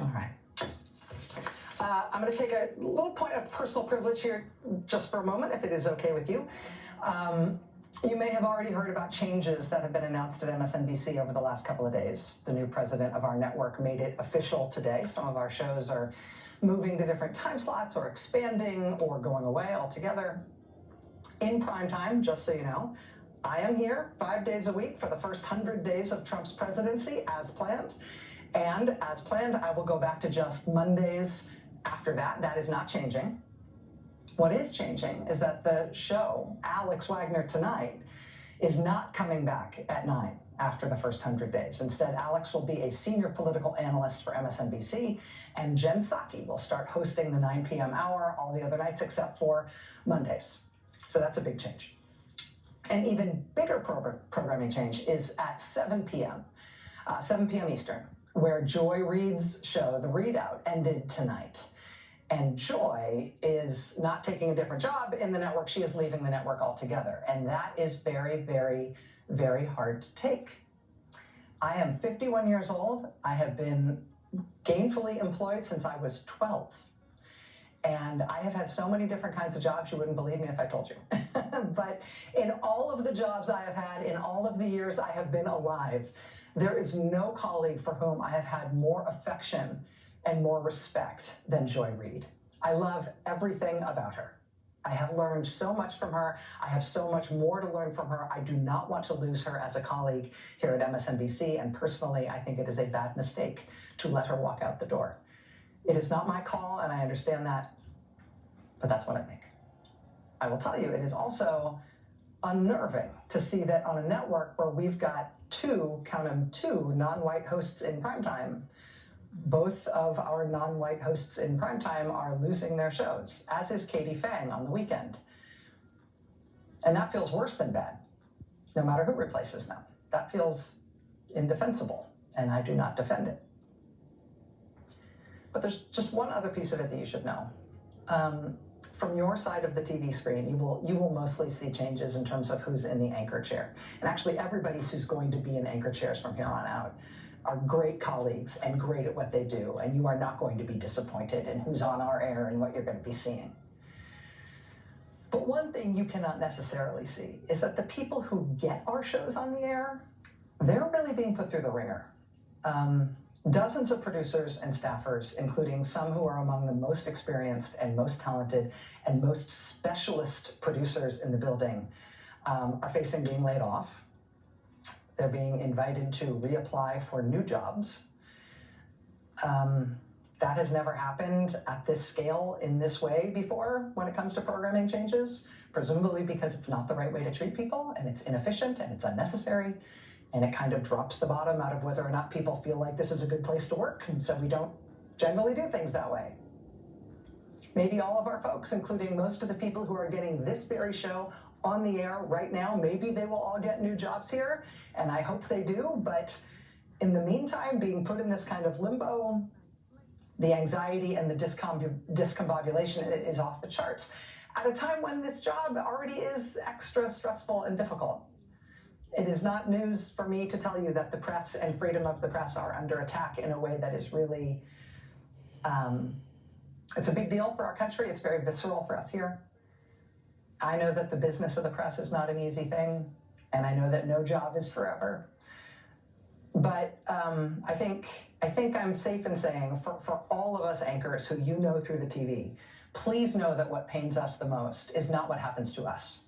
All right. I'm going to take a little point of personal privilege here just for a moment, if it is okay with you. You may have already heard about changes that have been announced at MSNBC over the last couple of days. The new president of our network made it official today. Some of our shows are moving to different time slots or expanding or going away altogether. In prime time, just so you know, I am here 5 days a week for the first 100 days of Trump's presidency as planned. And as planned, I will go back to just Mondays after that. That is not changing. What is changing is that the show, Alex Wagner Tonight, is not coming back at 9 after the first 100 days. Instead, Alex will be a senior political analyst for MSNBC, and Jen Psaki will start hosting the 9 p.m. hour all the other nights except for Mondays. So that's a big change. An even bigger programming change is at 7 p.m. Eastern, where Joy Reid's show, The Readout, ended tonight. And Joy is not taking a different job in the network. She is leaving the network altogether. And that is very, very, very hard to take. I am 51 years old. I have been gainfully employed since I was 12. And I have had so many different kinds of jobs, you wouldn't believe me if I told you. But in all of the jobs I have had, in all of the years I have been alive, there is no colleague for whom I have had more affection and more respect than Joy Reid. I love everything about her. I have learned so much from her. I have so much more to learn from her. I do not want to lose her as a colleague here at MSNBC, and personally, I think it is a bad mistake to let her walk out the door. It is not my call, and I understand that, but that's what I think. I will tell you, it is also unnerving to see that on a network where we've got two non-white hosts in primetime, both of our non-white hosts in primetime are losing their shows, as is Katie Phang on the weekend. And that feels worse than bad, no matter who replaces them. That feels indefensible, and I do not defend it. But there's just one other piece of it that you should know. From your side of the TV screen, you will mostly see changes in terms of who's in the anchor chair. And actually, everybody who's going to be in anchor chairs from here on out are great colleagues and great at what they do, and you are not going to be disappointed in who's on our air and what you're going to be seeing. But one thing you cannot necessarily see is that the people who get our shows on the air, they're really being put through the ringer. Dozens of producers and staffers, including some who are among the most experienced and most talented and most specialist producers in the building, are facing being laid off. They're being invited to reapply for new jobs. That has never happened at this scale in this way before when it comes to programming changes, presumably because it's not the right way to treat people, and it's inefficient and it's unnecessary, and it kind of drops the bottom out of whether or not people feel like this is a good place to work, and so we don't generally do things that way. Maybe all of our folks, including most of the people who are getting this very show on the air right now, maybe they will all get new jobs here, and I hope they do, but in the meantime, being put in this kind of limbo, the anxiety and the discombobulation is off the charts at a time when this job already is extra stressful and difficult. It is not news for me to tell you that the press and freedom of the press are under attack in a way that is really, it's a big deal for our country. It's very visceral for us here. I know that the business of the press is not an easy thing, and I know that no job is forever. But I think I'm safe in saying for all of us anchors who you know through the TV, please know that what pains us the most is not what happens to us.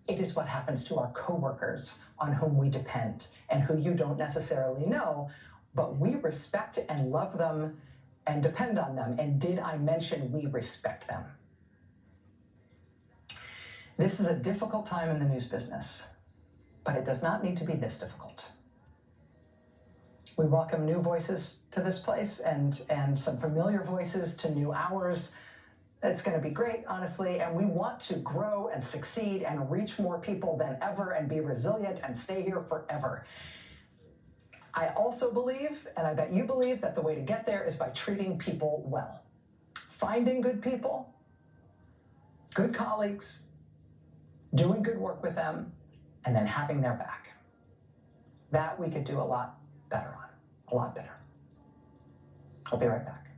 It is what happens to our coworkers on whom we depend and who you don't necessarily know, but we respect and love them and depend on them. And did I mention we respect them? This is a difficult time in the news business, but it does not need to be this difficult. We welcome new voices to this place and some familiar voices to new hours. It's going to be great, honestly, and we want to grow and succeed and reach more people than ever and be resilient and stay here forever. I also believe, and I bet you believe, that the way to get there is by treating people well. Finding good people, good colleagues, doing good work with them, and then having their back. That we could do a lot better on, a lot better. I'll be right back.